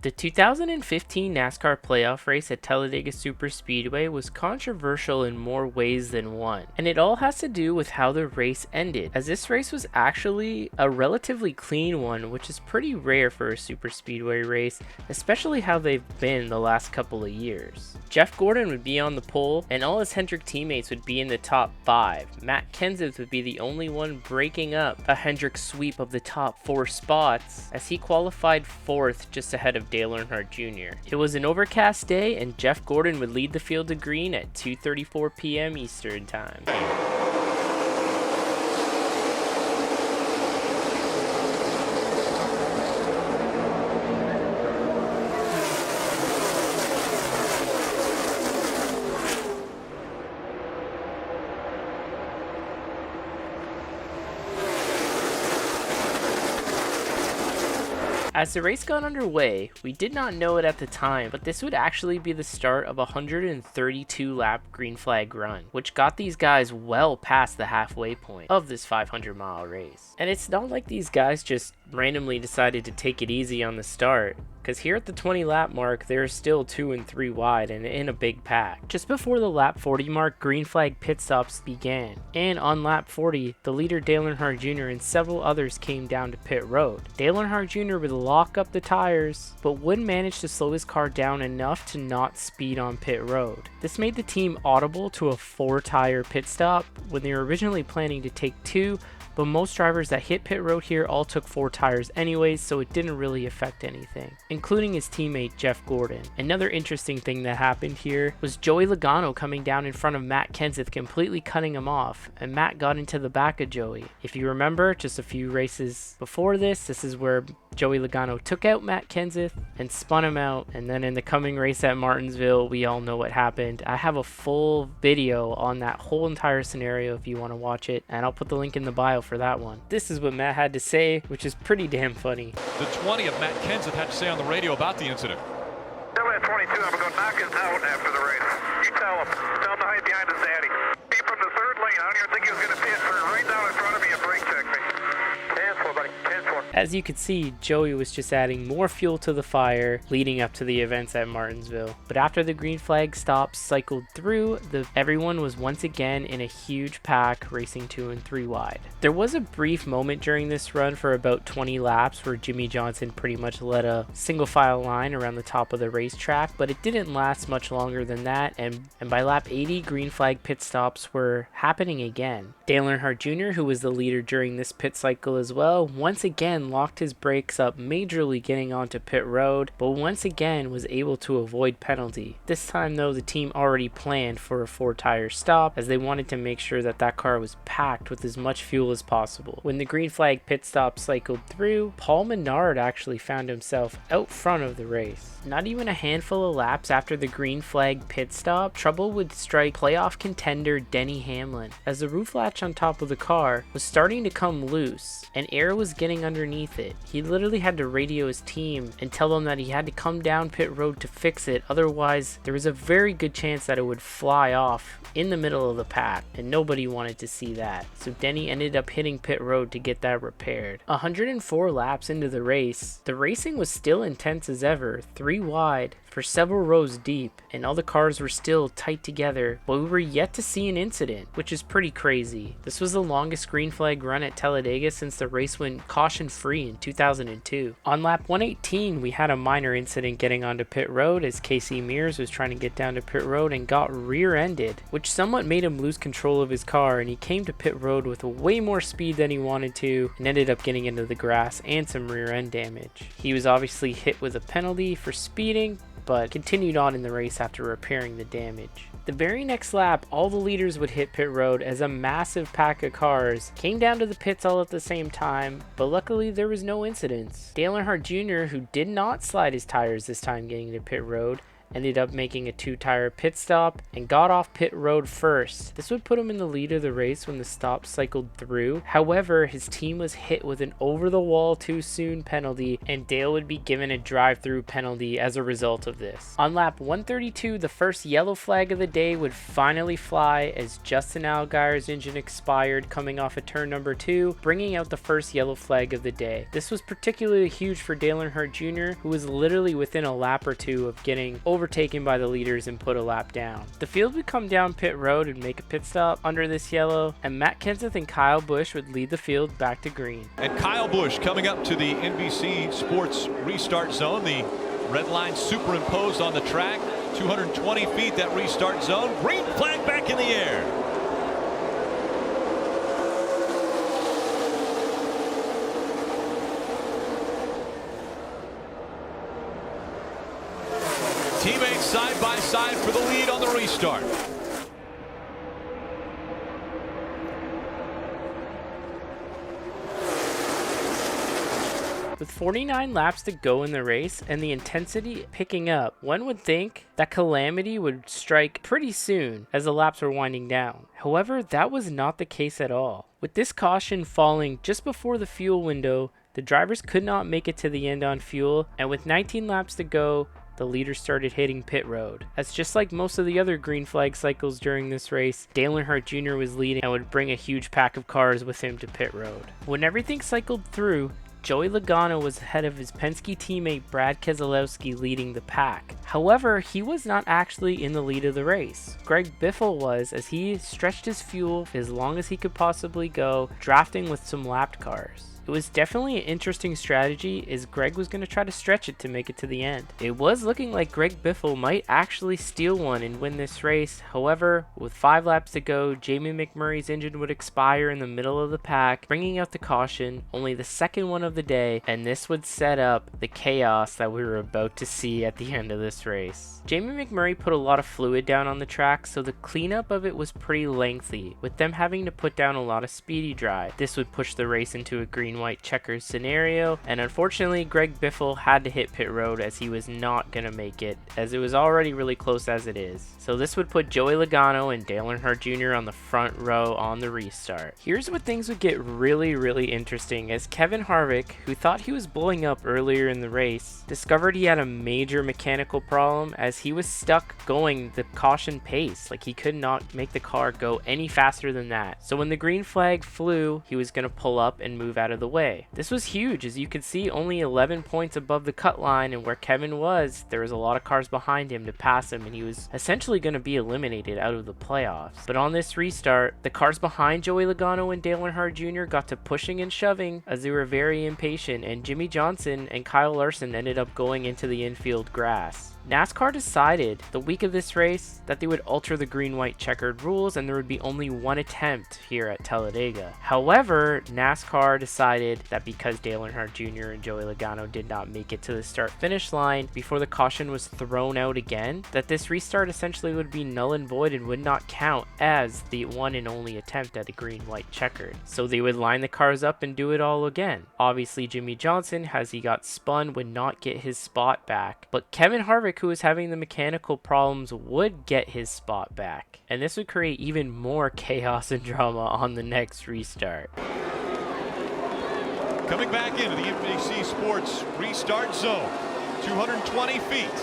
The 2015 NASCAR playoff race at Talladega Superspeedway was controversial in more ways than one, and it all has to do with how the race ended, as this race was actually a relatively clean one, which is pretty rare for a superspeedway race, especially how they've been the last couple of years. Jeff Gordon would be on the pole, and all his Hendrick teammates would be in the top 5. Matt Kenseth would be the only one breaking up a Hendrick sweep of the top 4 spots, as he qualified 4th just ahead of Dale Earnhardt Jr. It was an overcast day, and Jeff Gordon would lead the field to green at 2:34 p.m. Eastern Time. As the race got underway, we did not know it at the time, but this would actually be the start of a 132 lap green flag run, which got these guys well past the halfway point of this 500-mile race. And it's not like these guys just randomly decided to take it easy on the start, because here at the 20 lap mark, they're still 2 and 3 wide and in a big pack. Just before the lap 40 mark, green flag pit stops began, and on lap 40, the leader Dale Earnhardt Jr. and several others came down to pit road. Dale Earnhardt Jr. would lock up the tires, but would manage to slow his car down enough to not speed on pit road. This made the team audible to a 4-tire pit stop when they were originally planning to take 2, but most drivers that hit pit road here all took 4 tires anyways, so it didn't really affect anything, including his teammate Jeff Gordon. Another interesting thing that happened here was Joey Logano coming down in front of Matt Kenseth, completely cutting him off, and Matt got into the back of Joey. If you remember, just a few races before this is where Joey Logano took out Matt Kenseth and spun him out, and then in the coming race at Martinsville, we all know what happened. I have a full video on that whole entire scenario if you want to watch it, and I'll put the link in the bio for that one. This is what Matt had to say, which is pretty damn funny. The 20 of Matt Kenseth had to say on the radio about the incident. Tell that 22 I'm going to knock his out after the race. You tell him to hide behind his daddy. Came from the 3rd lane. I don't even think he was going to pit. Turned right down in front of me and brake checked me. Cancel, buddy. Cancel. As you can see, Joey was just adding more fuel to the fire leading up to the events at Martinsville. But after the green flag stops cycled through, everyone was once again in a huge pack racing 2 and 3 wide. There was a brief moment during this run for about 20 laps where Jimmy Johnson pretty much led a single file line around the top of the racetrack, but it didn't last much longer than that, and by lap 80, green flag pit stops were happening again. Dale Earnhardt Jr., who was the leader during this pit cycle as well, once again locked his brakes up majorly getting onto pit road, but once again was able to avoid penalty. This time though, the team already planned for a 4-tire stop, as they wanted to make sure that that car was packed with as much fuel as possible. When the green flag pit stop cycled through, Paul Menard actually found himself out front of the race. Not even a handful of laps after the green flag pit stop, trouble would strike playoff contender Denny Hamlin, as the roof latch on top of the car was starting to come loose and air was getting underneath it. He literally had to radio his team and tell them that he had to come down pit road to fix it, otherwise there was a very good chance that it would fly off in the middle of the pack, and nobody wanted to see that. So Denny ended up hitting pit road to get that repaired. 104 laps into the race, the racing was still intense as ever, 3 wide for several rows deep, and all the cars were still tight together, but we were yet to see an incident, which is pretty crazy. This was the longest green flag run at Talladega since the race went caution free in 2002. On lap 118, we had a minor incident getting onto pit road as Casey Mears was trying to get down to pit road and got rear-ended, which somewhat made him lose control of his car, and he came to pit road with way more speed than he wanted to and ended up getting into the grass and some rear end damage. He was obviously hit with a penalty for speeding, but continued on in the race after repairing the damage. The very next lap, all the leaders would hit pit road as a massive pack of cars came down to the pits all at the same time, but luckily there was no incidents. Dale Earnhardt Jr., who did not slide his tires this time getting to pit road, ended up making a 2-tire pit stop and got off pit road first. This would put him in the lead of the race when the stop cycled through. However, his team was hit with an over the wall too soon penalty, and Dale would be given a drive-through penalty as a result of this. On lap 132, the first yellow flag of the day would finally fly as Justin Allgaier's engine expired coming off of turn number 2, bringing out the first yellow flag of the day. This was particularly huge for Dale Earnhardt Jr., who was literally within a lap or two of getting overtaken by the leaders and put a lap down. The field would come down pit road and make a pit stop under this yellow, and Matt Kenseth and Kyle Busch would lead the field back to green. And Kyle Busch coming up to the NBC Sports restart zone. The red line superimposed on the track. 220 feet, that restart zone. Green flag back in the air. Teammates side by side for the lead on the restart. With 49 laps to go in the race and the intensity picking up, one would think that calamity would strike pretty soon as the laps were winding down. However, that was not the case at all. With this caution falling just before the fuel window, the drivers could not make it to the end on fuel, and with 19 laps to go, the leaders started hitting pit road. That's just like most of the other green flag cycles during this race. Dale Earnhardt Jr. was leading and would bring a huge pack of cars with him to pit road. When everything cycled through, Joey Logano was ahead of his Penske teammate Brad Keselowski leading the pack. However, he was not actually in the lead of the race. Greg Biffle was, as he stretched his fuel as long as he could possibly go, drafting with some lapped cars. It was definitely an interesting strategy as Greg was going to try to stretch it to make it to the end. It was looking like Greg Biffle might actually steal one and win this race. However, with 5 laps to go, Jamie McMurray's engine would expire in the middle of the pack, bringing out the caution, only the second one of the day, and this would set up the chaos that we were about to see at the end of this race. Jamie McMurray put a lot of fluid down on the track, so the cleanup of it was pretty lengthy, with them having to put down a lot of speedy dry. This would push the race into a green-white checkers scenario, and unfortunately Greg Biffle had to hit pit road as he was not going to make it, as it was already really close as it is. So this would put Joey Logano and Dale Earnhardt Jr. on the front row on the restart. Here's where things would get really interesting, as Kevin Harvick, who thought he was blowing up earlier in the race, discovered he had a major mechanical problem as he was stuck going the caution pace. Like, he could not make the car go any faster than that. So when the green flag flew, he was going to pull up and move out of the way. This was huge, as you can see only 11 points above the cut line, and where Kevin was, there was a lot of cars behind him to pass him, and he was essentially going to be eliminated out of the playoffs. But on this restart, the cars behind Joey Logano and Dale Earnhardt Jr. got to pushing and shoving as they were very impatient, and Jimmy Johnson and Kyle Larson ended up going into the infield grass. NASCAR decided the week of this race that they would alter the green-white checkered rules and there would be only one attempt here at Talladega. However, NASCAR decided that because Dale Earnhardt Jr. and Joey Logano did not make it to the start-finish line before the caution was thrown out again, that this restart essentially would be null and void and would not count as the one and only attempt at a green-white checkered. So they would line the cars up and do it all again. Obviously, Jimmy Johnson, as he got spun, would not get his spot back, but Kevin Harvick, who was having the mechanical problems, would get his spot back, and this would create even more chaos and drama on the next restart. Coming back into the NBC Sports restart zone, 220 feet.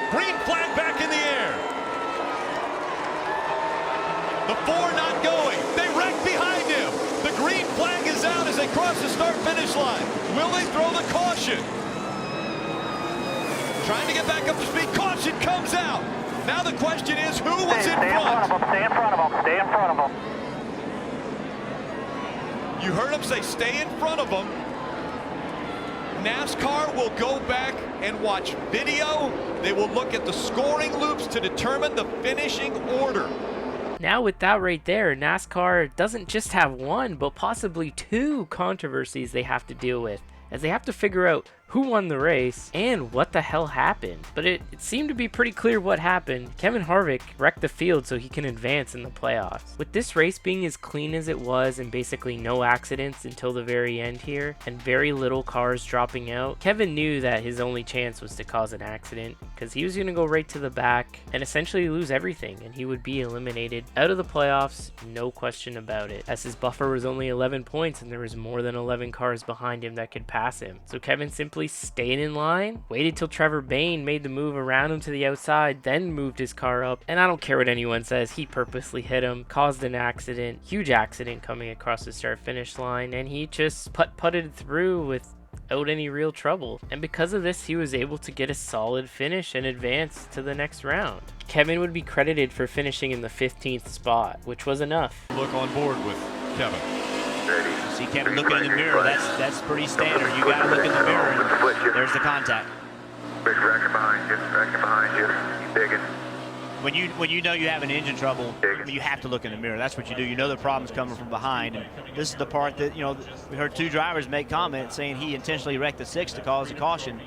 Green flag back in the air. The 4 not going. They wreck behind him. The green flag is out as they cross the start-finish line. Will they throw the caution? Trying to get back up to speed. Caution comes out. Now the question is, who was in front? Stay in front of them. Stay in front of them. You heard him say stay in front of them. NASCAR will go back and watch video. They will look at the scoring loops to determine the finishing order. Now with that right there, NASCAR doesn't just have one, but possibly 2 controversies they have to deal with, as they have to figure out who won the race, and what the hell happened. But it seemed to be pretty clear what happened. Kevin Harvick wrecked the field so he can advance in the playoffs. With this race being as clean as it was and basically no accidents until the very end here, and very little cars dropping out, Kevin knew that his only chance was to cause an accident, because he was going to go right to the back and essentially lose everything, and he would be eliminated out of the playoffs, no question about it, as his buffer was only 11 points and there was more than 11 cars behind him that could pass him. So Kevin simply stayed in line, waited till Trevor Bayne made the move around him to the outside, then moved his car up, and I don't care what anyone says, he purposely hit him, caused an accident, huge accident coming across the start-finish line, and he just putted through without any real trouble. And because of this, he was able to get a solid finish and advance to the next round. Kevin would be credited for finishing in the 15th spot, which was enough. Look on board with Kevin. See Kevin looking in the mirror. That's pretty standard. You got to look in the mirror, and there's the contact. Racking behind you. Digging. When you know you have an engine trouble, you have to look in the mirror. That's what you do. You know the problem's coming from behind. And this is the part that, you know, we heard two drivers make comments saying he intentionally wrecked the 6 to cause a caution.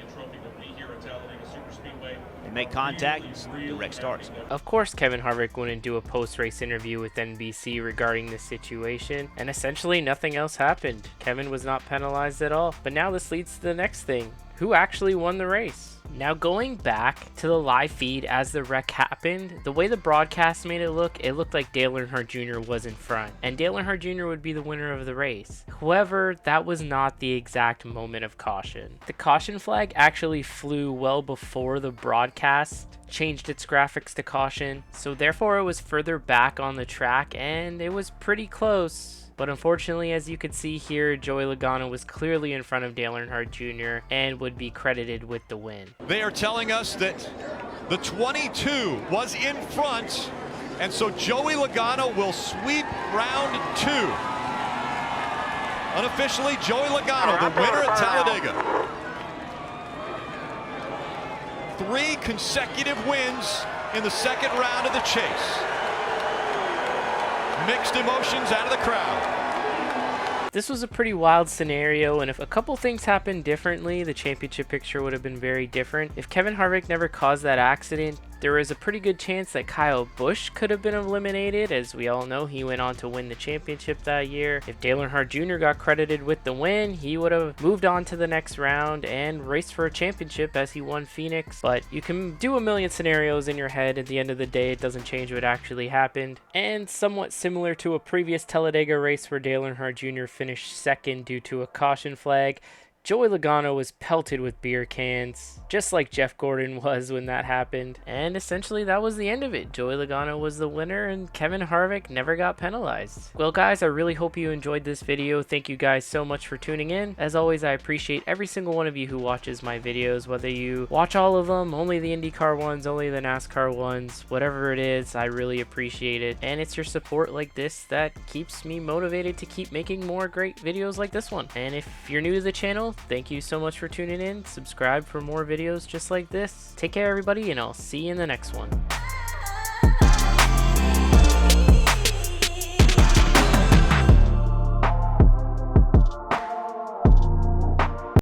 They make contact, the wreck starts. Of course, Kevin Harvick wouldn't do a post-race interview with NBC regarding this situation, and essentially nothing else happened. Kevin was not penalized at all. But now this leads to the next thing. Who actually won the race? Now going back to the live feed as the wreck happened, the way the broadcast made it looked like Dale Earnhardt Jr. was in front, and Dale Earnhardt Jr. would be the winner of the race. However, that was not the exact moment of caution. The caution flag actually flew well before the broadcast changed its graphics to caution, so therefore it was further back on the track and it was pretty close. But unfortunately, as you can see here, Joey Logano was clearly in front of Dale Earnhardt Jr. and would be credited with the win. They are telling us that the 22 was in front, and so Joey Logano will sweep round 2. Unofficially, Joey Logano, the winner at Talladega. 3 consecutive wins in the second round of the chase. Mixed emotions out of the crowd. This was a pretty wild scenario, and if a couple things happened differently, the championship picture would have been very different. If Kevin Harvick never caused that accident, there is a pretty good chance that Kyle Busch could have been eliminated. As we all know, he went on to win the championship that year. If Dale Earnhardt Jr. got credited with the win, he would have moved on to the next round and raced for a championship as he won Phoenix. But you can do a million scenarios in your head. At the end of the day, it doesn't change what actually happened. And somewhat similar to a previous Talladega race where Dale Earnhardt Jr. finished second due to a caution flag, Joey Logano was pelted with beer cans, just like Jeff Gordon was when that happened. And essentially that was the end of it. Joey Logano was the winner and Kevin Harvick never got penalized. Well guys, I really hope you enjoyed this video. Thank you guys so much for tuning in. As always, I appreciate every single one of you who watches my videos, whether you watch all of them, only the IndyCar ones, only the NASCAR ones, whatever it is, I really appreciate it. And it's your support like this that keeps me motivated to keep making more great videos like this one. And if you're new to the channel, thank you so much for tuning in. Subscribe for more videos just like this. Take care everybody, and I'll see you in the next one.